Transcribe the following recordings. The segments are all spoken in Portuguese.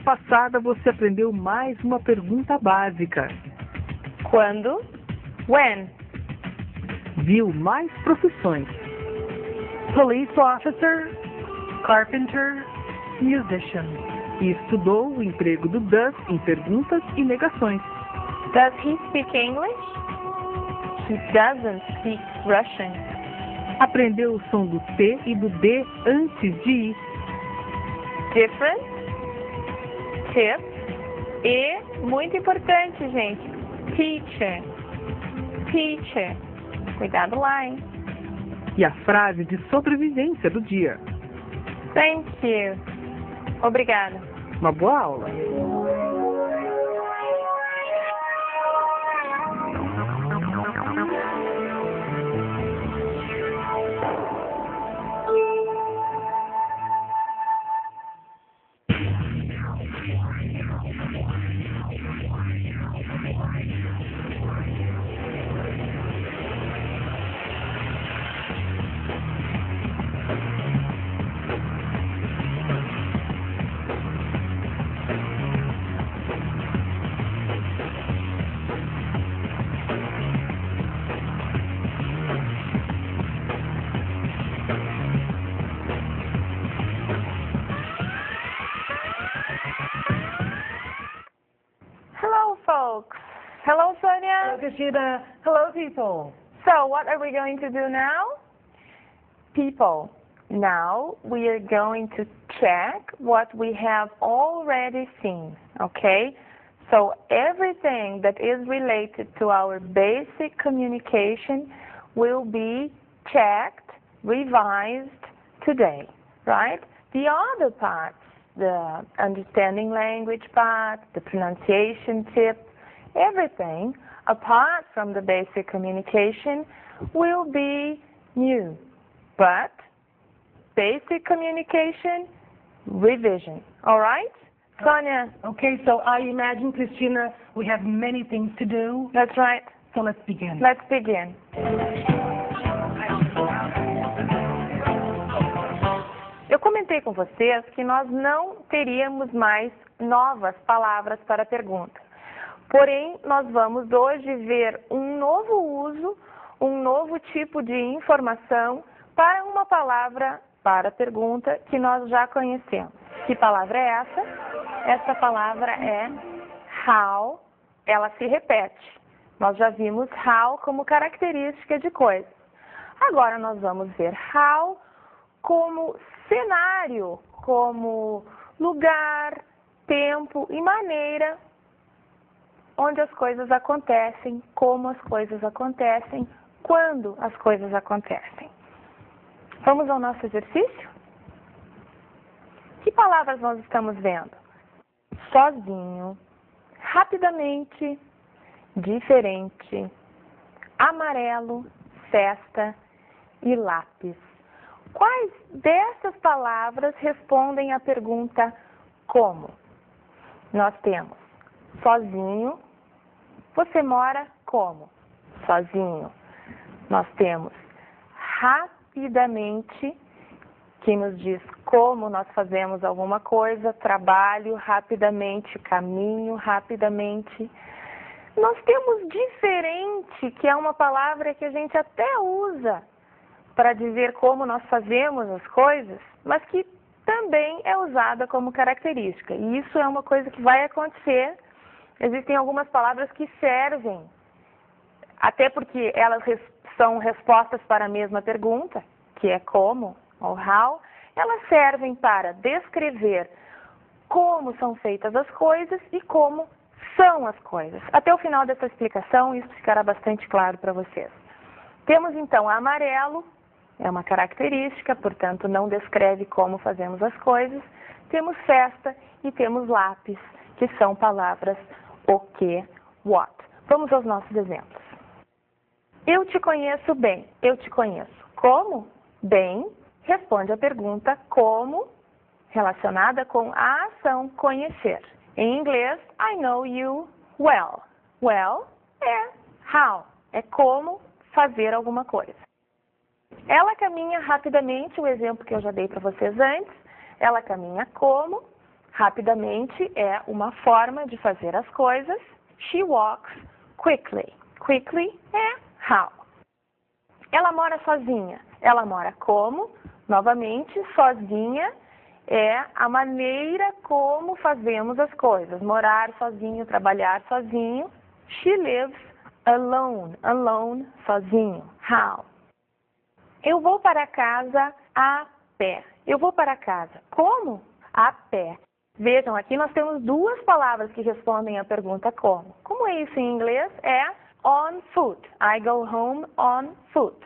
passada você aprendeu mais uma pergunta básica. Quando? When? Viu mais profissões. Police officer, carpenter, musician. E estudou o emprego do does em perguntas e negações. Does he speak English? He doesn't speak Russian. Aprendeu o som do T e do D antes de ir. Different, tip e, muito importante, gente, teacher. Teacher. Cuidado lá, hein? E a frase de sobrevivência do dia. Thank you. Obrigada. Uma boa aula. Hello, folks. Hello, Sonia. Hello, Christina. Hello, people. So, what are we going to do now? People, now we are going to check what we have already seen, okay? So, everything that is related to our basic communication will be checked, revised today, right? The other parts, the understanding language part, the pronunciation tips, everything apart from the basic communication will be new. But basic communication, revision. All right? Sonia? Okay, so I imagine, Christina, we have many things to do. That's right. So let's begin. Let's begin. Eu comentei com vocês que nós não teríamos mais novas palavras para a pergunta. Porém, nós vamos hoje ver um novo uso, um novo tipo de informação para uma palavra para a pergunta que nós já conhecemos. Que palavra é essa? Essa palavra é how. Ela se repete. Nós já vimos how como característica de coisas. Agora nós vamos ver how como cenário, como lugar, tempo e maneira onde as coisas acontecem, como as coisas acontecem, quando as coisas acontecem. Vamos ao nosso exercício? Que palavras nós estamos vendo? Sozinho, rapidamente, diferente, amarelo, festa e lápis. Quais dessas palavras respondem à pergunta como? Nós temos sozinho. Você mora como? Sozinho. Nós temos rapidamente, que nos diz como nós fazemos alguma coisa, trabalho rapidamente, caminho rapidamente. Nós temos diferente, que é uma palavra que a gente até usa para dizer como nós fazemos as coisas, mas que também é usada como característica. E isso é uma coisa que vai acontecer. Existem algumas palavras que servem, até porque elas são respostas para a mesma pergunta, que é como ou how, elas servem para descrever como são feitas as coisas e como são as coisas. Até o final dessa explicação, isso ficará bastante claro para vocês. Temos então amarelo, é uma característica, portanto não descreve como fazemos as coisas. Temos festa e temos lápis, que são palavras o que, what. Vamos aos nossos exemplos. Eu te conheço bem. Eu te conheço. Como? Bem, responde a pergunta como, relacionada com a ação conhecer. Em inglês, I know you well. Well é how, é como fazer alguma coisa. Ela caminha rapidamente, o exemplo que eu já dei para vocês antes. Ela caminha como, Rapidamente é uma forma de fazer as coisas. She walks quickly. Quickly é how. Ela mora sozinha. Ela mora como? Novamente, sozinha é a maneira como fazemos as coisas. Morar sozinho, trabalhar sozinho. She lives alone. Alone, sozinho. How? Eu vou para casa a pé. Eu vou para casa. Como? A pé. Vejam, aqui nós temos duas palavras que respondem à pergunta como. Como é isso em inglês? É on foot. I go home on foot.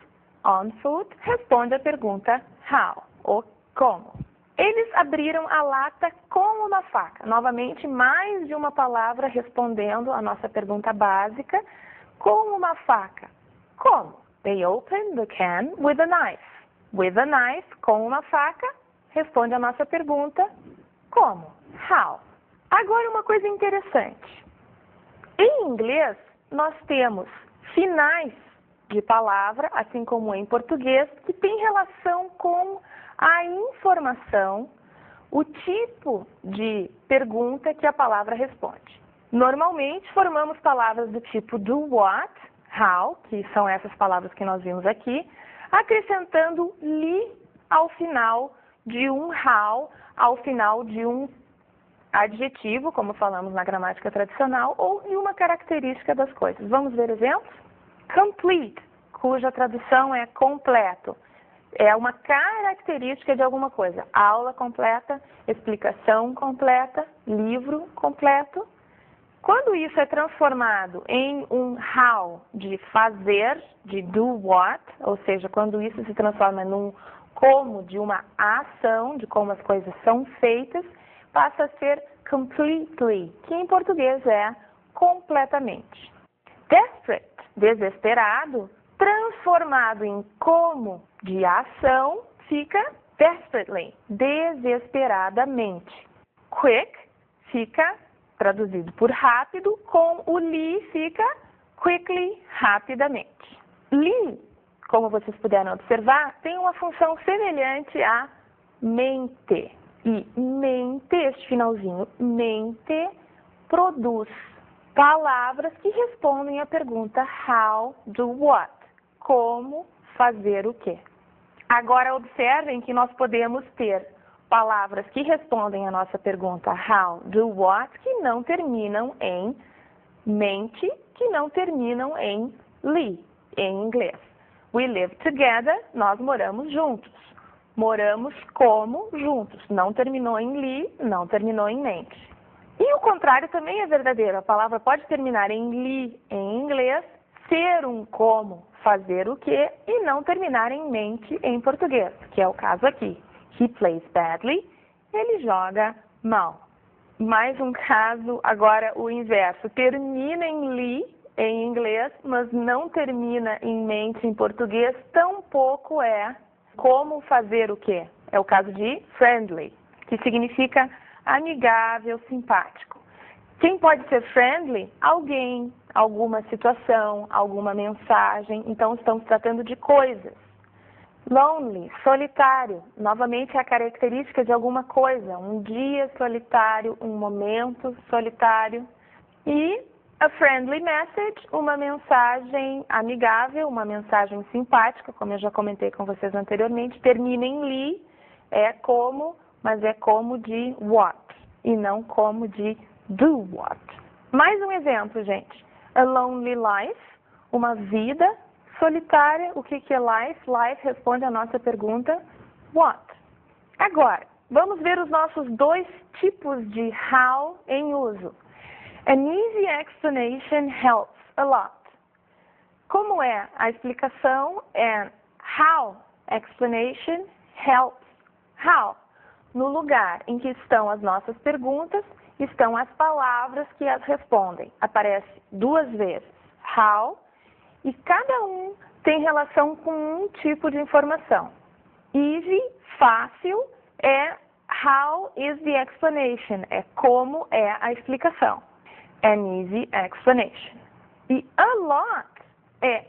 On foot responde à pergunta how, ou como. Eles abriram a lata com uma faca. Novamente, mais de uma palavra respondendo à nossa pergunta básica. Com uma faca. Como? They opened the can with a knife. With a knife, com uma faca, responde à nossa pergunta como? How? Agora uma coisa interessante. Em inglês, nós temos finais de palavra, assim como em português, que tem relação com a informação, o tipo de pergunta que a palavra responde. Normalmente, formamos palavras do tipo do what, how, que são essas palavras que nós vimos aqui, acrescentando li ao final de um how, ao final de um adjetivo, como falamos na gramática tradicional, ou de uma característica das coisas. Vamos ver exemplos? Complete, cuja tradução é completo. É uma característica de alguma coisa. Aula completa, explicação completa, livro completo. Quando isso é transformado em um how de fazer, de do what, ou seja, quando isso se transforma num como de uma ação, de como as coisas são feitas, passa a ser completely, que em português é completamente. Desperate, desesperado, transformado em como de ação, fica desperately, desesperadamente. Quick fica traduzido por rápido, com o li fica quickly, rapidamente. Li, como vocês puderam observar, tem uma função semelhante a mente. E mente, este finalzinho, mente, produz palavras que respondem à pergunta how, do what, como, fazer o quê. Agora observem que nós podemos ter palavras que respondem à nossa pergunta how, do what, que não terminam em mente, que não terminam em li, em inglês. We live together, nós moramos juntos. Moramos como juntos. Não terminou em li, não terminou em mente. E o contrário também é verdadeiro. A palavra pode terminar em li em inglês, ser um como, fazer o que, e não terminar em mente em português, que é o caso aqui. He plays badly, ele joga mal. Mais um caso, agora o inverso. Termina em li em inglês, mas não termina em mente em português, tampouco é como fazer o quê? É o caso de friendly, que significa amigável, simpático. Quem pode ser friendly? Alguém, alguma situação, alguma mensagem. Então, estamos tratando de coisas. Lonely, solitário, novamente é a característica de alguma coisa. Um dia solitário, um momento solitário. E a friendly message, uma mensagem amigável, uma mensagem simpática, como eu já comentei com vocês anteriormente. Termina em li, é como, mas é como de what, e não como de do what. Mais um exemplo, gente. A lonely life, uma vida solitária. O que é life? Life responde à nossa pergunta what. Agora, vamos ver os nossos dois tipos de how em uso. An easy explanation helps a lot. Como é a explicação? And how explanation helps. How? No lugar em que estão as nossas perguntas, estão as palavras que as respondem. Aparece duas vezes. How, e cada um tem relação com um tipo de informação. Easy, fácil, é how is the explanation, é como é a explicação. An easy explanation. E a lot é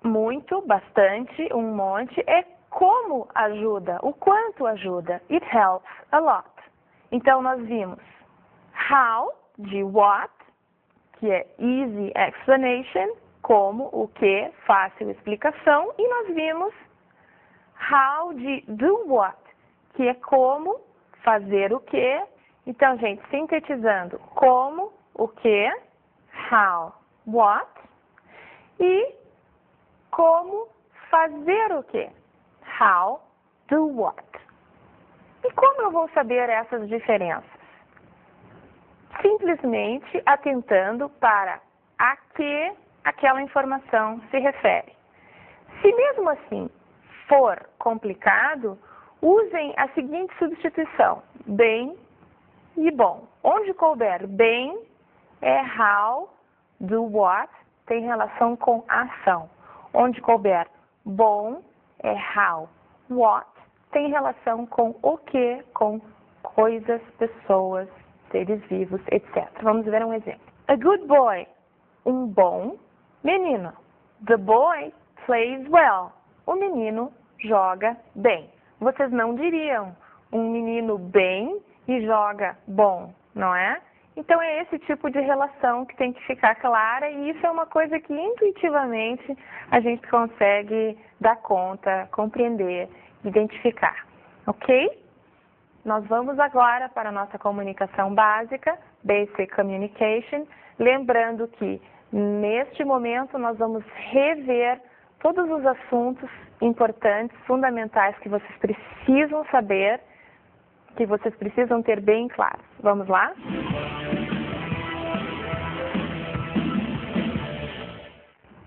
muito, bastante, um monte, é como ajuda, o quanto ajuda. It helps a lot. Então, nós vimos how, de what, que é easy explanation, como, o que, fácil explicação. E nós vimos how, de do what, que é como, fazer o que. Então, gente, sintetizando, como, o que, how, what, e como fazer o que, how, do what. E como eu vou saber essas diferenças? Simplesmente atentando para a que aquela informação se refere. Se mesmo assim for complicado, usem a seguinte substituição, bem e bom. Onde couber bem é how, do what, tem relação com ação. Onde couber bom é how, what, tem relação com o que, com coisas, pessoas, seres vivos, etc. Vamos ver um exemplo. A good boy, um bom menino. The boy plays well. O menino joga bem. Vocês não diriam um menino bem e joga bom, não é? Então é esse tipo de relação que tem que ficar clara e isso é uma coisa que intuitivamente a gente consegue dar conta, compreender, identificar, ok? Nós vamos agora para a nossa comunicação básica, Basic Communication, lembrando que neste momento nós vamos rever todos os assuntos importantes, fundamentais que vocês precisam saber, que vocês precisam ter bem claros. Vamos lá?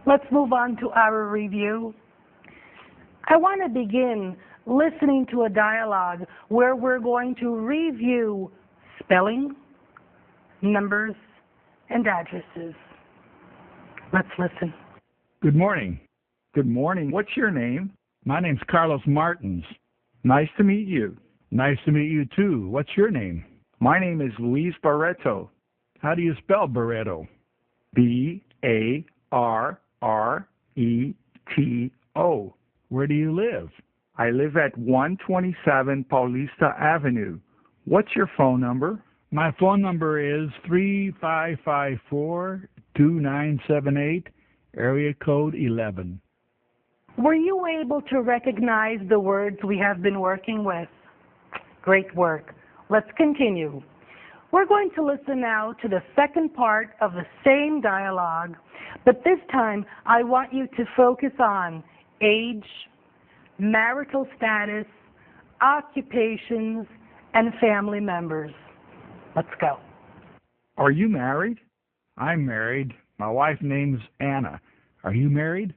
Let's move on to our review. I want to begin listening to a dialogue where we're going to review spelling, numbers, and addresses. Let's listen. Good morning. Good morning. What's your name? My name's Carlos Martins. Nice to meet you. Nice to meet you too. What's your name? My name is Luis Barreto. How do you spell Barreto? B-A-R-R-E-T-O. Where do you live? I live at 127 Paulista Avenue. What's your phone number? My phone number is 3554-2978, area code 11. Were you able to recognize the words we have been working with? Great work. Let's continue. We're going to listen now to the second part of the same dialogue, but this time I want you to focus on age, marital status, occupations, and family members. Let's go. Are you married? I'm married. My wife's name's Anna. Are you married?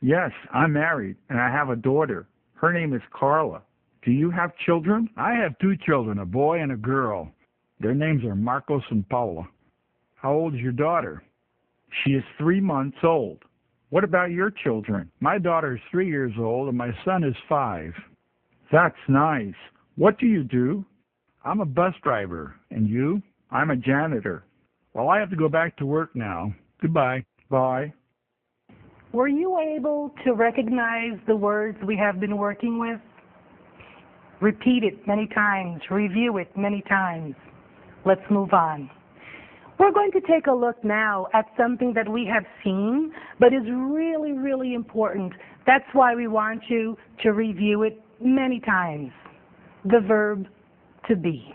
Yes, I'm married, and I have a daughter. Her name is Carla. Do you have children? I have 2 children, a boy and a girl. Their names are Marcos and Paula. How old is your daughter? She is 3 months old. What about your children? My daughter is 3 years old, and my son is 5. That's nice. What do you do? I'm a bus driver. And you? I'm a janitor. Well, I have to go back to work now. Goodbye. Bye. Were you able to recognize the words we have been working with? Repeat it many times. Review it many times. Let's move on. We're going to take a look now at something that we have seen, but is really, really important. That's why we want you to review it many times. The verb to be.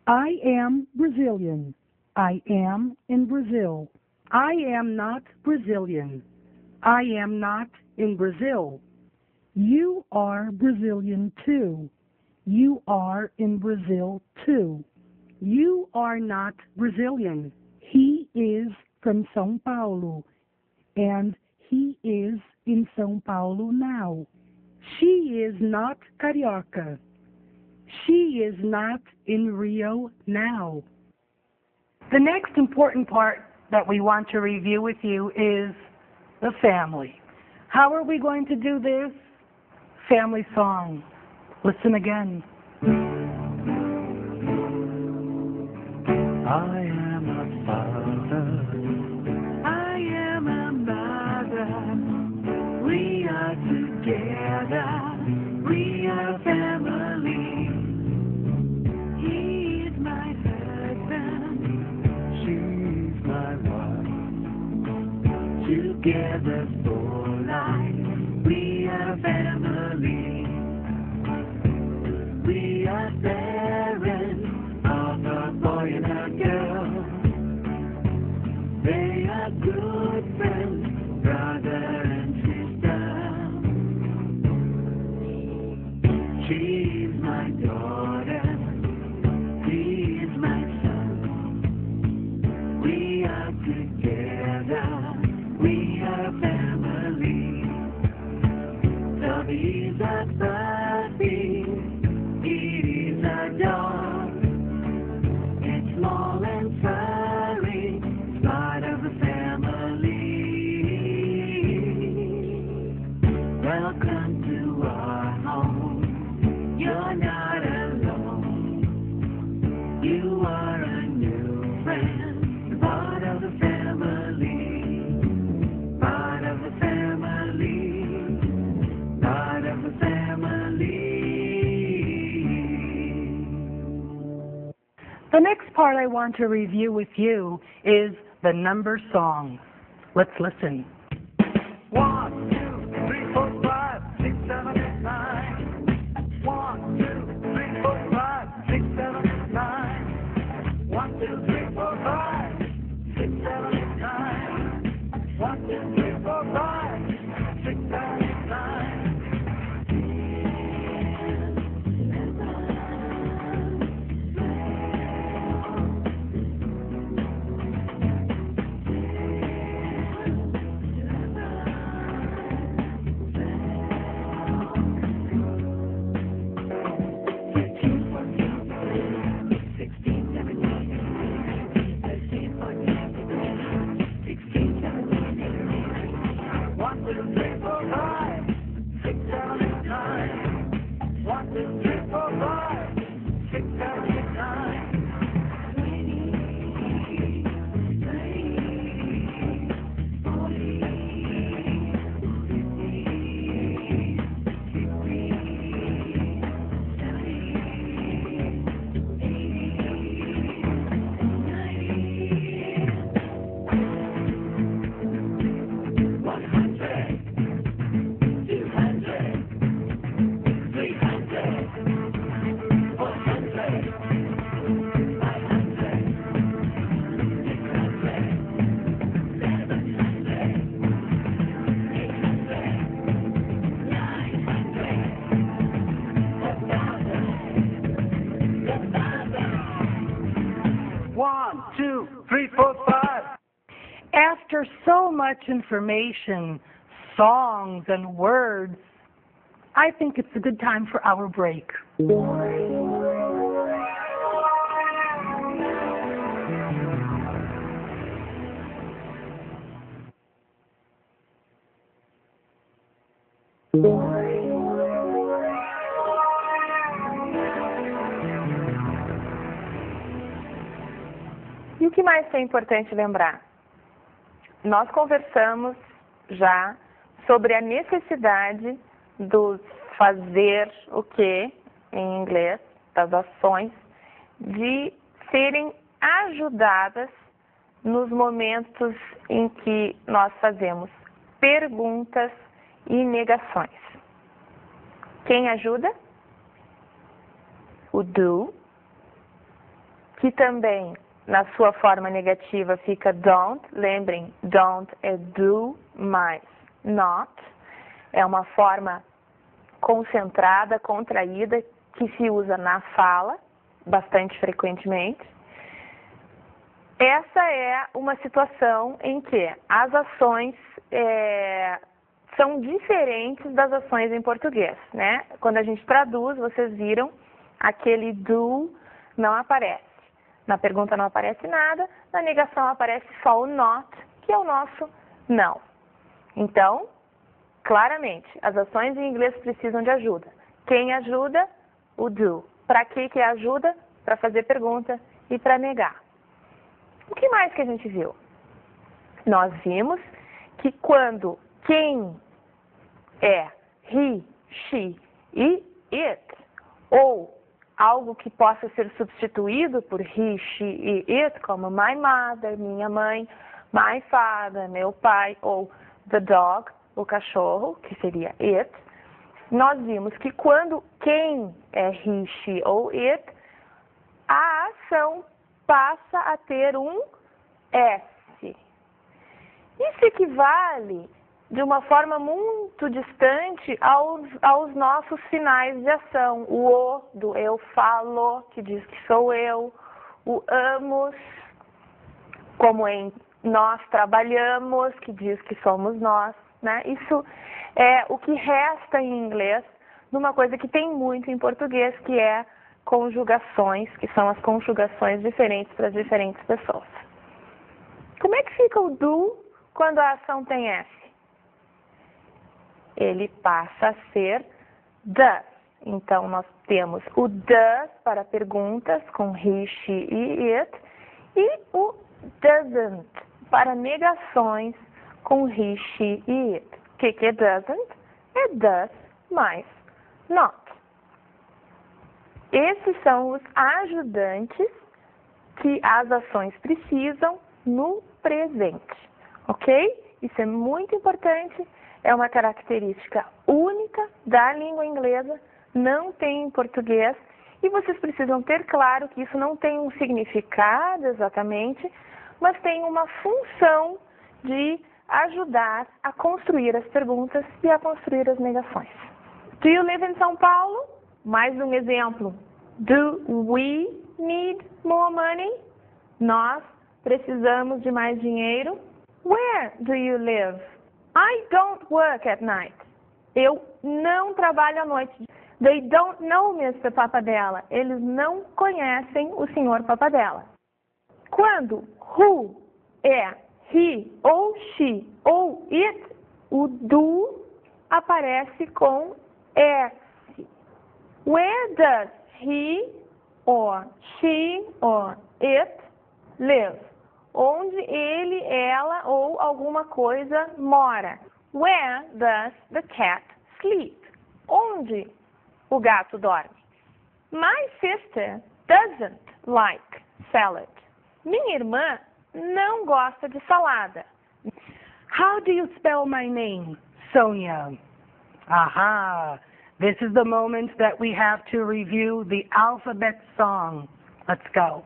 I am Brazilian. I am in Brazil. I am not Brazilian. I am not in Brazil. You are Brazilian too. You are in Brazil too. You are not Brazilian. He is from São Paulo, and he is in São Paulo now. She is not carioca. She is not in Rio now. The next important part that we want to review with you is the family. How are we going to do this? Family song. Listen again. I am a father. I am a mother. We are together. We are family. She's my daughter. He is my son. We are together. We are family. Toby is a puppy. It is a dog. It's small and furry. It's part of the family. Welcome to our home. You're not alone. You are a new friend. Part of the family. Part of the family. Part of the family. The next part I want to review with you is the number songs. Let's listen. 1, 2, 3, 4, 5, 6, 7, 8, 9. 1, 2, 3, 4, 5, 6, 7, 8, 9. 1, 2, 3, 4, 5, 6, 7, 8, 9. 1, 2, 3, 4, 5, 6, 7, 8, 9. After so much information, songs, and words, I think it's a good time for our break. E o que mais é importante lembrar? Nós conversamos já sobre a necessidade do fazer o que, em inglês, das ações, de serem ajudadas nos momentos em que nós fazemos perguntas e negações. Quem ajuda? O do, que também na sua forma negativa fica don't. Lembrem, don't é do mais not. É uma forma concentrada, contraída, que se usa na fala, bastante frequentemente. Essa é uma situação em que as ações são diferentes das ações em português, né? Quando a gente traduz, vocês viram, aquele do não aparece. Na pergunta não aparece nada, na negação aparece só o not, que é o nosso não. Então, claramente, as ações em inglês precisam de ajuda. Quem ajuda? O do. Para que ajuda? Para fazer pergunta e para negar. O que mais que a gente viu? Nós vimos que quando quem é he, she e it, ou algo que possa ser substituído por he, she e it, como my mother, minha mãe, my father, meu pai, ou the dog, o cachorro, que seria it, nós vimos que quando quem é he, she ou it, a ação passa a ter um S. Isso equivale de uma forma muito distante aos nossos sinais de ação. O do eu falo, que diz que sou eu. O amos, como em nós trabalhamos, que diz que somos nós, né? Isso é o que resta em inglês numa coisa que tem muito em português, que é conjugações, que são as conjugações diferentes para as diferentes pessoas. Como é que fica o do quando a ação tem S? Ele passa a ser does. Então, nós temos o does para perguntas com he, she e it, e o doesn't para negações com he, she e it. O que é doesn't? É does mais not. Esses são os ajudantes que as ações precisam no presente, ok? Isso é muito importante, é uma característica única da língua inglesa, não tem em português, e vocês precisam ter claro que isso não tem um significado exatamente, mas tem uma função de ajudar a construir as perguntas e a construir as negações. Do you live in São Paulo? Mais um exemplo. Do we need more money? Nós precisamos de mais dinheiro. Where do you live? I don't work at night. Eu não trabalho à noite. They don't know Mr. Papadella. Eles não conhecem o Sr. Papadella. Quando who é he ou she ou it, o do aparece com S. Where does he or she or it live? Onde ele, ela ou alguma coisa mora. Where does the cat sleep? Onde o gato dorme. My sister doesn't like salad. Minha irmã não gosta de salada. How do you spell my name, Sonia? Aha! This is the moment that we have to review the alphabet song. Let's go.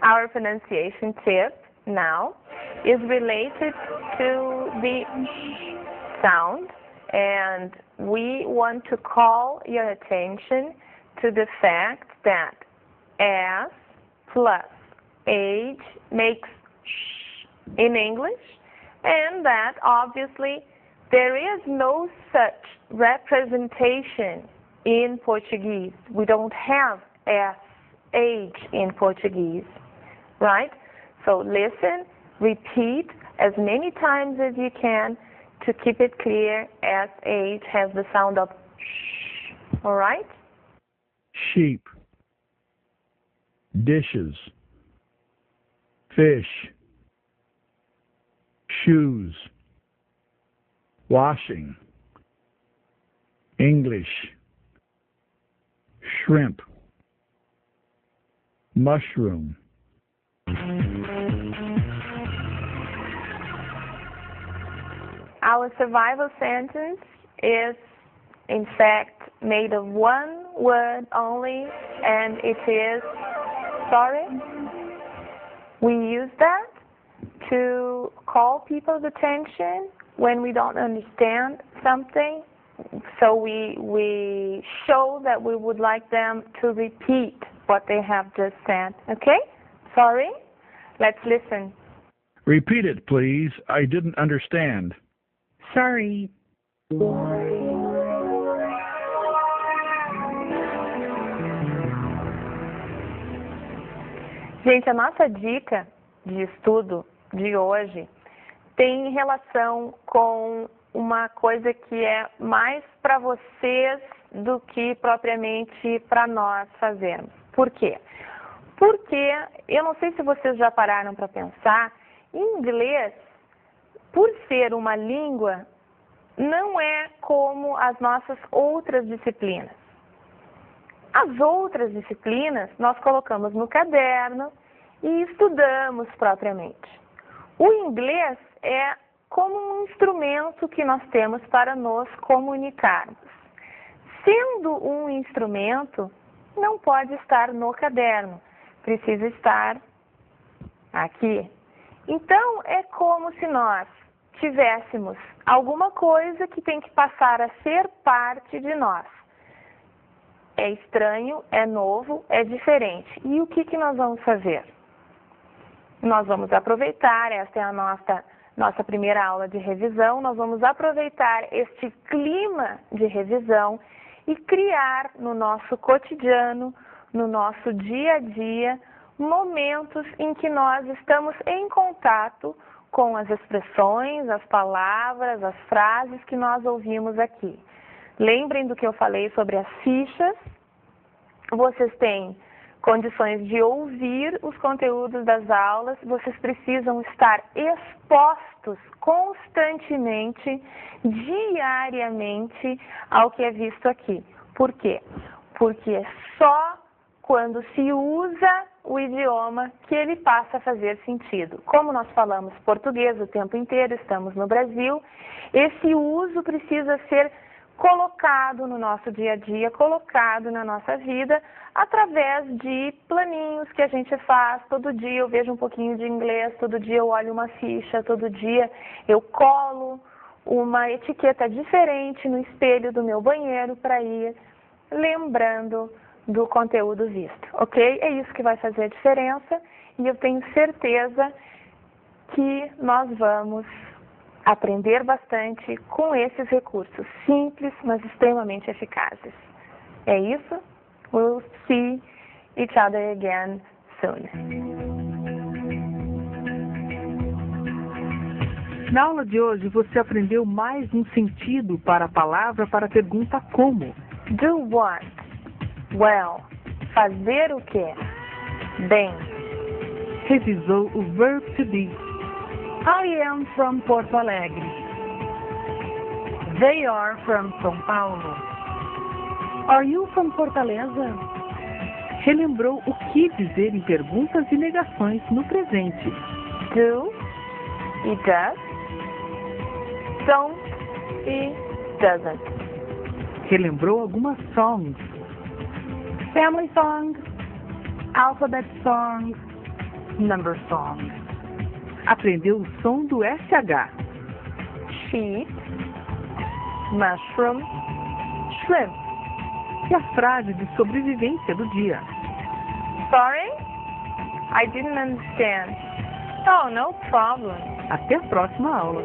Our pronunciation tip now is related to the sound, and we want to call your attention to the fact that S plus H makes sh in English, and that obviously there is no such representation in Portuguese. We don't have SH in Portuguese, right? So listen, repeat as many times as you can to keep it clear. SH has the sound of sh, all right? Sheep, dishes, fish, shoes, washing, English, shrimp, mushroom. Our survival sentence is, in fact, made of one word only, and it is sorry. We use that to call people's attention when we don't understand something. So we show that we would like them to repeat what they have just said. Okay? Sorry? Let's listen. Repeat it, please. I didn't understand. Sorry. Gente, a nossa dica de estudo de hoje tem relação com uma coisa que é mais para vocês do que propriamente para nós fazermos. Por quê? Porque, eu não sei se vocês já pararam para pensar, inglês, por ser uma língua, não é como as nossas outras disciplinas. As outras disciplinas nós colocamos no caderno e estudamos propriamente. O inglês é como um instrumento que nós temos para nos comunicarmos. Sendo um instrumento, não pode estar no caderno, precisa estar aqui. Então, é como se nós tivéssemos alguma coisa que tem que passar a ser parte de nós. É estranho, é novo, é diferente. E o que nós vamos fazer? Nós vamos aproveitar, esta é a nossa primeira aula de revisão, nós vamos aproveitar este clima de revisão e criar no nosso cotidiano, no nosso dia a dia, momentos em que nós estamos em contato com as expressões, as palavras, as frases que nós ouvimos aqui. Lembrem do que eu falei sobre as fichas. Vocês têm condições de ouvir os conteúdos das aulas, vocês precisam estar expostos constantemente, diariamente, ao que é visto aqui. Por quê? Porque é só quando se usa o idioma que ele passa a fazer sentido. Como nós falamos português o tempo inteiro, estamos no Brasil, esse uso precisa ser colocado no nosso dia a dia, colocado na nossa vida, através de planinhos que a gente faz. Todo dia eu vejo um pouquinho de inglês, todo dia eu olho uma ficha, todo dia eu colo uma etiqueta diferente no espelho do meu banheiro para ir lembrando do conteúdo visto, ok? É isso que vai fazer a diferença e eu tenho certeza que nós vamos aprender bastante com esses recursos simples, mas extremamente eficazes. É isso. We'll see each other again soon. Na aula de hoje, você aprendeu mais um sentido para a palavra para a pergunta como. Do what? Well. Fazer o quê? Bem. Revisou o verb to be. I am from Porto Alegre. They are from São Paulo. Are you from Fortaleza? Relembrou o que dizer em perguntas e negações no presente. Do e does. Don't e doesn't. Relembrou algumas songs. Family songs, alphabet songs, number songs. Aprendeu o som do SH. Sheep, mushroom, shrimp. E a frase de sobrevivência do dia. Sorry? I didn't understand. Oh, no problem. Até a próxima aula.